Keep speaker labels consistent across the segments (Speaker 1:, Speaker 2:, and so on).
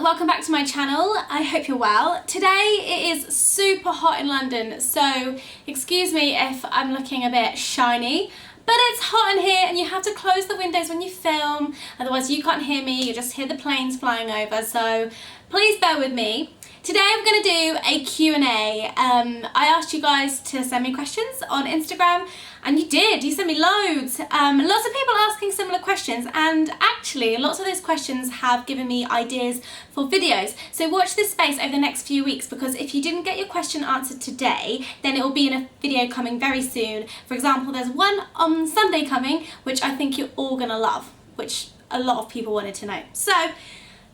Speaker 1: welcome back to my channel. I hope you're well. Today it is super hot in London, so excuse me if I'm looking a bit shiny, but it's hot in here and you have to close the windows when you film, otherwise you can't hear me, you just hear the planes flying over, so please bear with me. Today I'm going to do a Q&A. I asked you guys to send me questions on Instagram, and you did. You sent me loads. Lots of people asking similar questions, and actually lots of those questions have given me ideas for videos. So watch this space over the next few weeks, because if you didn't get your question answered today, then it will be in a video coming very soon. For example, there's one on Sunday coming, which I think you're all going to love, which a lot of people wanted to know. So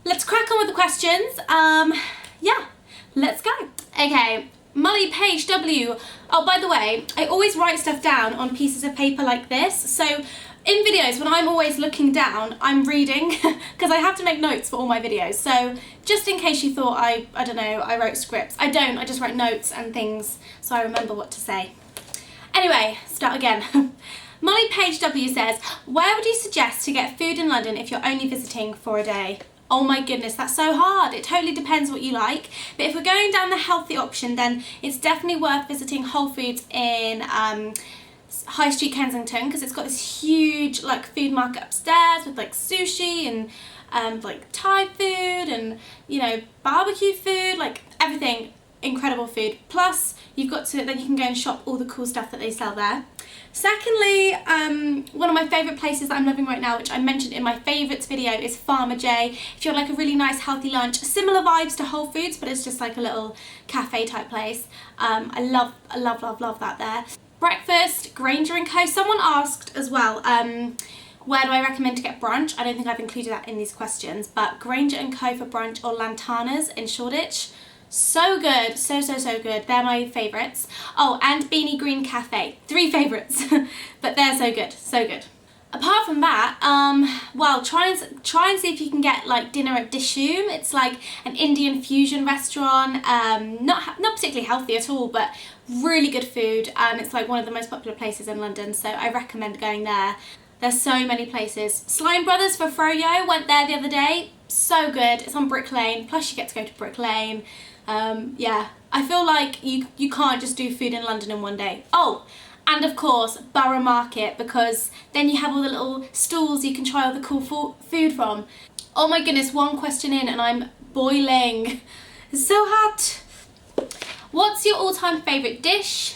Speaker 1: let's crack on with the questions. Yeah, let's go. Okay, Molly Page W. Oh, by the way, I always write stuff down on pieces of paper like this. So in videos, when I'm always looking down, I'm reading because I have to make notes for all my videos. So just in case you thought I don't know, I wrote scripts. I don't, I just write notes and things so I remember what to say. Anyway, start again. Molly Page W says, where would you suggest to get food in London if you're only visiting for a day? Oh my goodness, that's so hard. It totally depends what you like. But if we're going down the healthy option, then it's definitely worth visiting Whole Foods in High Street Kensington, because it's got this huge like food market upstairs with like sushi and like Thai food and, you know, barbecue food, like everything, incredible food. Plus you've got to, then you can go and shop all the cool stuff that they sell there. Secondly, one of my favourite places that I'm loving right now, which I mentioned in my favourites video, is Farmer J. If you want like a really nice healthy lunch, similar vibes to Whole Foods, but it's just like a little cafe type place. I love that there. Breakfast, Granger & Co. Someone asked as well, where do I recommend to get brunch? I don't think I've included that in these questions, but Granger & Co. for brunch, or Lantana's in Shoreditch. So good, so good. They're my favourites. Oh, and Beanie Green Cafe. 3 favourites, but they're so good, so good. Apart from that, well, try and see if you can get like dinner at Dishoom. It's like an Indian fusion restaurant. Not particularly healthy at all, but really good food. It's like one of the most popular places in London, so I recommend going there. There's so many places. Slime Brothers for Froyo, went there the other day. So good. It's on Brick Lane. Plus you get to go to Brick Lane. Yeah, I feel like you can't just do food in London in one day. Oh, and of course Borough Market, because then you have all the little stalls you can try all the cool food from. Oh my goodness, one question in and I'm boiling. It's so hot. What's your all-time favourite dish?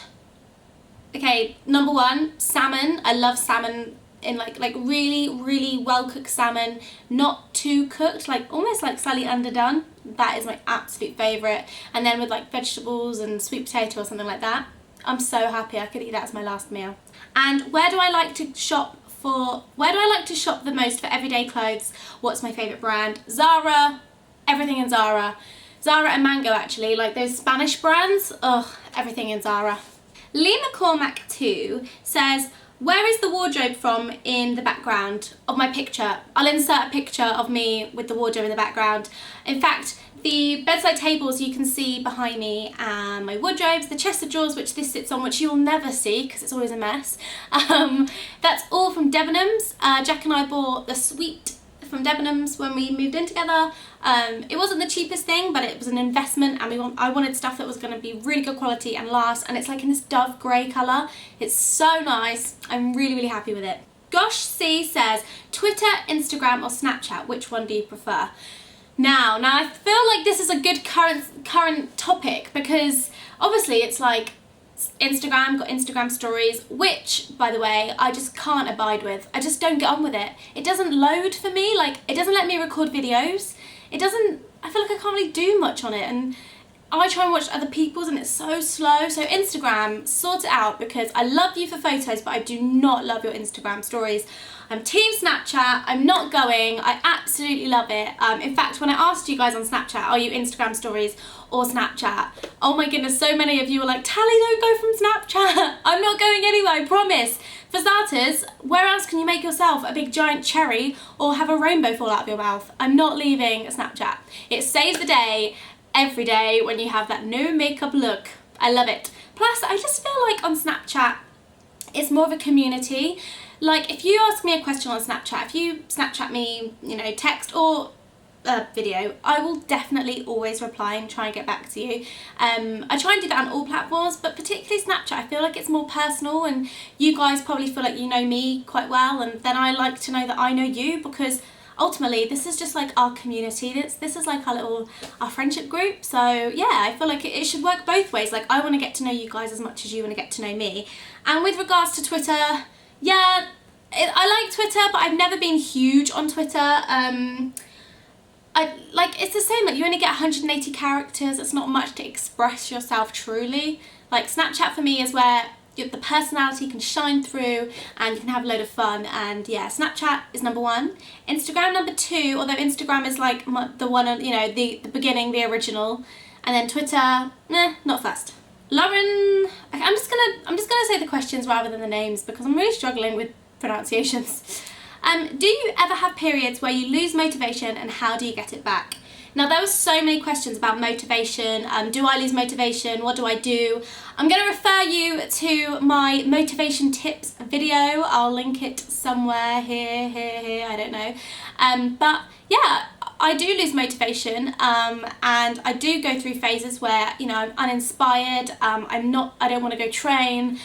Speaker 1: Okay, number 1, salmon. I love salmon in like really well cooked salmon, not too cooked, like almost like slightly underdone. That is my absolute favourite. And then with like vegetables and sweet potato or something like that, I'm so happy. I could eat that as my last meal. And where do I like to shop the most for everyday clothes? What's my favourite brand? Zara, everything in Zara. Zara and Mango, actually, like those Spanish brands. Ugh, everything in Zara. Lee McCormack 2 says, where is the wardrobe from in the background of my picture? I'll insert a picture of me with the wardrobe in the background. In fact, the bedside tables you can see behind me, and my wardrobes, the chest of drawers which this sits on, which you'll never see because it's always a mess. That's all from Debenhams. Jack and I bought the suite from Debenhams when we moved in together. It wasn't the cheapest thing, but it was an investment, and I wanted stuff that was going to be really good quality and last, and it's like in this dove grey colour. It's so nice. I'm really happy with it. Gosh C says, Twitter, Instagram or Snapchat, which one do you prefer? Now I feel like this is a good current topic, because obviously it's like Instagram, got Instagram stories, which, by the way, I just can't abide with. I just don't get on with it. It doesn't load for me, like, it doesn't let me record videos. I feel like I can't really do much on it, and I try and watch other people's and it's so slow. So Instagram, sort it out, because I love you for photos, but I do not love your Instagram stories. I'm team Snapchat, I'm not going, I absolutely love it. In fact, when I asked you guys on Snapchat, are you Instagram stories or Snapchat? Oh my goodness, so many of you were like, Tally, don't go from Snapchat. I'm not going anywhere, I promise. For starters, where else can you make yourself a big giant cherry or have a rainbow fall out of your mouth? I'm not leaving Snapchat. It saves the day every day when you have that no makeup look. I love it. Plus, I just feel like on Snapchat, it's more of a community. Like, if you ask me a question on Snapchat, if you Snapchat me, you know, text or video, I will definitely always reply and try and get back to you. I try and do that on all platforms, but particularly Snapchat. I feel like it's more personal, and you guys probably feel like you know me quite well, and then I like to know that I know you, because ultimately this is just like our community. This is like our friendship group. So yeah, I feel like it should work both ways. Like, I want to get to know you guys as much as you want to get to know me. And with regards to Twitter, yeah, I like Twitter, but I've never been huge on Twitter. It's the same, like, you only get 180 characters. It's not much to express yourself truly. Like, Snapchat for me is where the personality can shine through and you can have a load of fun. And yeah, Snapchat is number 1. Instagram number 2, although Instagram is like the one, you know, the beginning, the original. And then Twitter, not first. Lauren, I'm just gonna say the questions rather than the names, because I'm really struggling with pronunciations. Do you ever have periods where you lose motivation, and how do you get it back? Now, there were so many questions about motivation. Do I lose motivation? What do I do? I'm going to refer you to my motivation tips video. I'll link it somewhere here, I don't know. But yeah, I do lose motivation, and I do go through phases where, you know, I'm uninspired. I don't want to go train.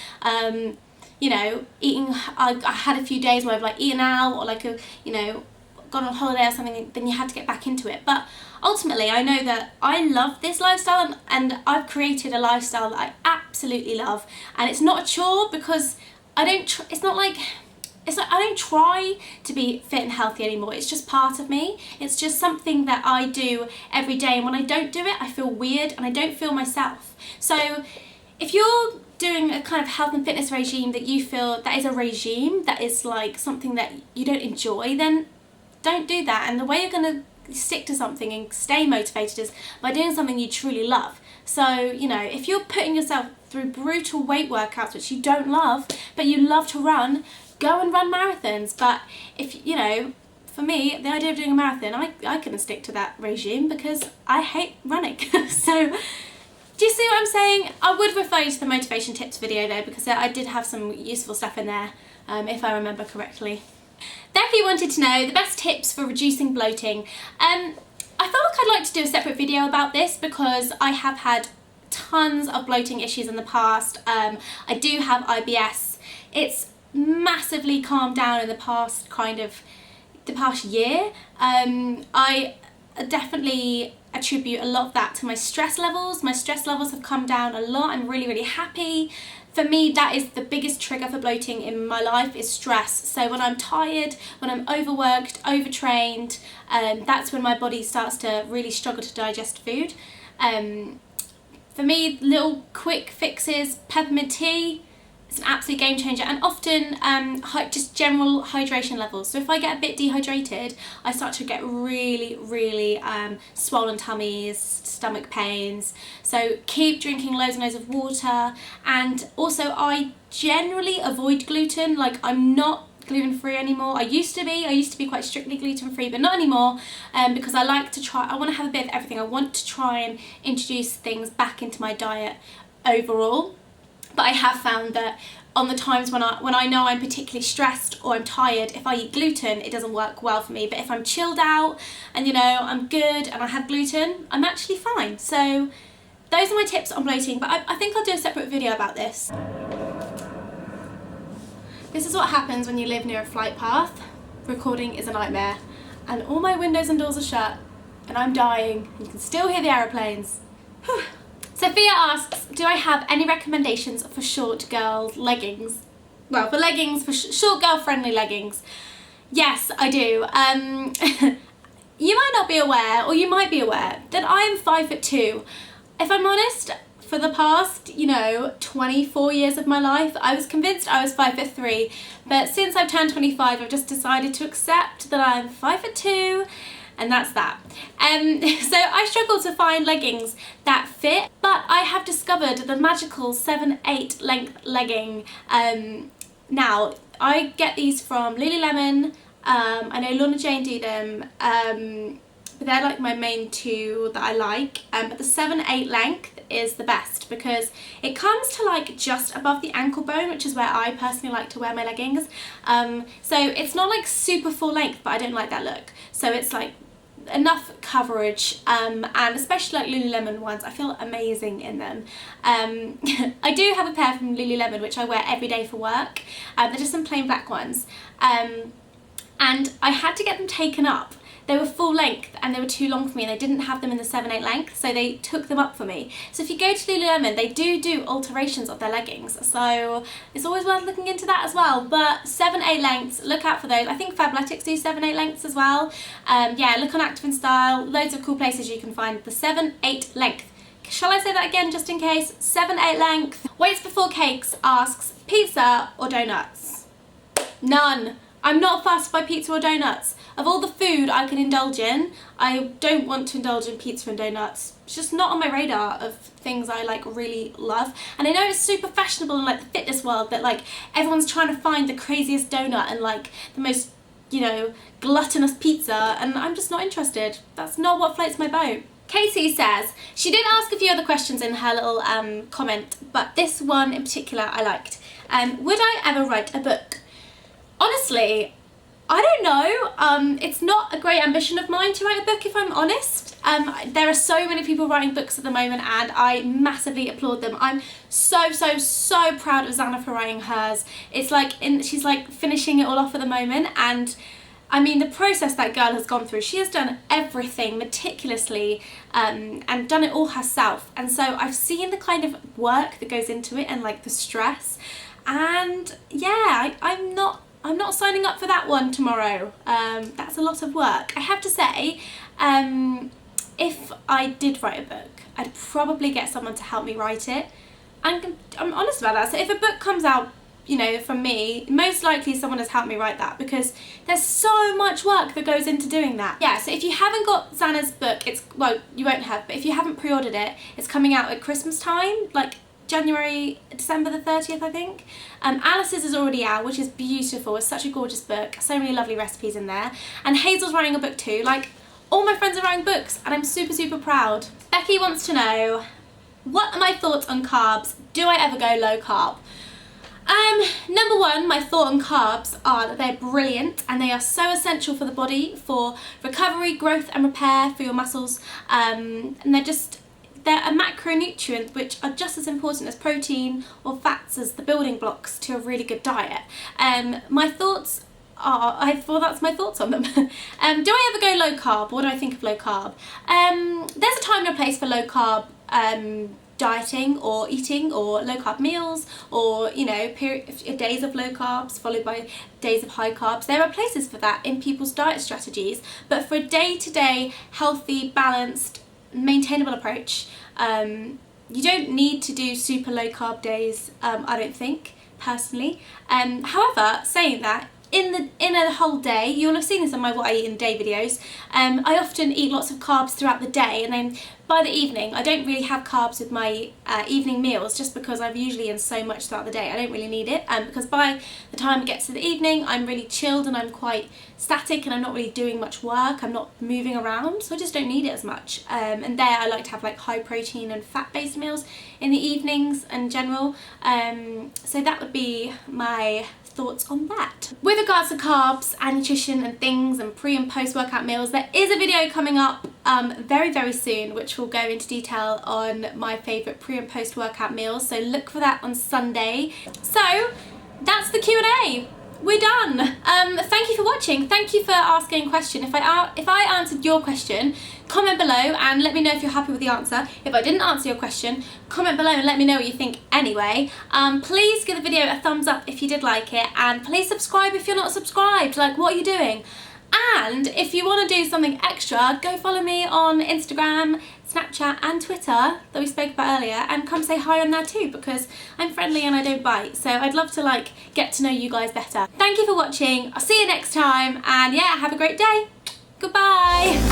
Speaker 1: You know, eating, I had a few days where I've like eaten out, or like gone on holiday or something, then you have to get back into it. But ultimately, I know that I love this lifestyle, and I've created a lifestyle that I absolutely love. And it's not a chore, because I don't try to be fit and healthy anymore. It's just part of me. It's just something that I do every day, and when I don't do it, I feel weird and I don't feel myself. So if you're doing a kind of health and fitness regime that you feel that is a regime, that is like something that you don't enjoy, then don't do that. And the way you're going to stick to something and stay motivated is by doing something you truly love. So, you know, if you're putting yourself through brutal weight workouts which you don't love, but you love to run, go and run marathons. But if, you know, for me, the idea of doing a marathon, I couldn't stick to that regime because I hate running. So do you see what I'm saying? I would refer you to the motivation tips video though, because I did have some useful stuff in there, if I remember correctly. Becky wanted to know the best tips for reducing bloating. I felt like I'd like to do a separate video about this, because I have had tons of bloating issues in the past. I do have IBS. It's massively calmed down in the past year. I definitely attribute a lot of that to my stress levels. My stress levels have come down a lot. I'm really, really happy. For me, that is the biggest trigger for bloating in my life, is stress. So when I'm tired, when I'm overworked, overtrained, that's when my body starts to really struggle to digest food. For me, little quick fixes, peppermint tea, it's an absolute game changer, and often just general hydration levels. So if I get a bit dehydrated, I start to get really, really swollen tummies, stomach pains. So keep drinking loads and loads of water. And also, I generally avoid gluten. Like, I'm not gluten-free anymore. I used to be quite strictly gluten-free, but not anymore, because I like to try, I want to have a bit of everything. I want to try and introduce things back into my diet overall. But I have found that on the times when I know I'm particularly stressed or I'm tired, if I eat gluten, it doesn't work well for me. But if I'm chilled out and, you know, I'm good and I have gluten, I'm actually fine. So those are my tips on bloating, but I think I'll do a separate video about this. This is what happens when you live near a flight path. Recording is a nightmare, and all my windows and doors are shut, and I'm dying. You can still hear the aeroplanes. Whew. Sophia asks, do I have any recommendations for short girl leggings? Well, for leggings, for short girl friendly leggings. Yes, I do. You might not be aware, or you might be aware, that I am 5'2". If I'm honest, for the past, 24 years of my life, I was convinced I was 5'3", but since I've turned 25, I've just decided to accept that I'm 5'2", and that's that. So I struggle to find leggings that fit, but I have discovered the magical 7/8 length legging. Now, I get these from Lululemon. I know Lorna Jane do them, but they're like my main two that I like. But the 7/8 length is the best because it comes to like just above the ankle bone, which is where I personally like to wear my leggings. So it's not like super full length, but I don't like that look. So it's like enough coverage, and especially like Lululemon ones, I feel amazing in them. I do have a pair from Lululemon which I wear every day for work. They're just some plain black ones, and I had to get them taken up. They were full length and they were too long for me, and they didn't have them in the 7/8 length, so they took them up for me. So if you go to Lululemon, they do alterations of their leggings, so it's always worth looking into that as well. But 7/8 lengths, look out for those. I think Fabletics do 7/8 lengths as well. Yeah, look on Active in Style, loads of cool places you can find the 7/8 length. Shall I say that again just in case? 7/8 length. Waits Before Cakes asks, pizza or donuts? None. I'm not fussed by pizza or donuts. Of all the food I can indulge in, I don't want to indulge in pizza and donuts. It's just not on my radar of things I like really love. And I know it's super fashionable in like the fitness world that like everyone's trying to find the craziest donut and like the most, you know, gluttonous pizza, and I'm just not interested. That's not what floats my boat. Casey says, she did ask a few other questions in her little comment, but this one in particular I liked. Would I ever write a book? Honestly, I don't know. It's not a great ambition of mine to write a book, if I'm honest. There are so many people writing books at the moment, and I massively applaud them. I'm so proud of Zana for writing hers. It's like she's like finishing it all off at the moment, and I mean the process that girl has gone through. She has done everything meticulously and done it all herself, and so I've seen the kind of work that goes into it and like the stress, and yeah, I'm not signing up for that one tomorrow. That's a lot of work. I have to say, if I did write a book, I'd probably get someone to help me write it. And I'm honest about that. So if a book comes out, you know, from me, most likely someone has helped me write that, because there's so much work that goes into doing that. Yeah, so if you haven't got Zana's book, well, you won't have, but if you haven't pre-ordered it, it's coming out at Christmas time, like December the 30th, I think. Alice's is already out, which is beautiful. It's such a gorgeous book. So many lovely recipes in there. And Hazel's writing a book too. Like, all my friends are writing books, and I'm super proud. Becky wants to know, what are my thoughts on carbs? Do I ever go low carb? Number one, my thought on carbs are that they're brilliant, and they are so essential for the body, for recovery, growth and repair for your muscles. And they're a macronutrient which are just as important as protein or fats as the building blocks to a really good diet. My thoughts are, that's my thoughts on them. Do I ever go low carb? What do I think of low carb? There's a time and a place for low carb dieting or eating, or low carb meals, or, you know, days of low carbs followed by days of high carbs. There are places for that in people's diet strategies, but for a day-to-day healthy, balanced, maintainable approach, you don't need to do super low carb days, I don't think, personally. However, saying that, in a whole day, you'll have seen this on my what I eat in a day videos, I often eat lots of carbs throughout the day, and then by the evening I don't really have carbs with my evening meals, just because I've usually eaten so much throughout the day. I don't really need it, because by the time it gets to the evening I'm really chilled and I'm quite static, and I'm not really doing much work, I'm not moving around, so I just don't need it as much. And there I like to have like high protein and fat based meals in the evenings in general, so that would be my thoughts on that. With regards to carbs and nutrition and things and pre and post workout meals, there is a video coming up very soon which will go into detail on my favourite pre and post workout meals, so look for that on Sunday. So that's the Q&A. We're done. Thank you for watching. Thank you for asking a question. If I answered your question, comment below and let me know if you're happy with the answer. If I didn't answer your question, comment below and let me know what you think anyway. Please give the video a thumbs up if you did like it, and please subscribe if you're not subscribed. Like, what are you doing? And if you want to do something extra, go follow me on Instagram, Snapchat and Twitter that we spoke about earlier, and come say hi on there too, because I'm friendly and I don't bite, so I'd love to like get to know you guys better. Thank you for watching. I'll see you next time, and yeah, have a great day. Goodbye.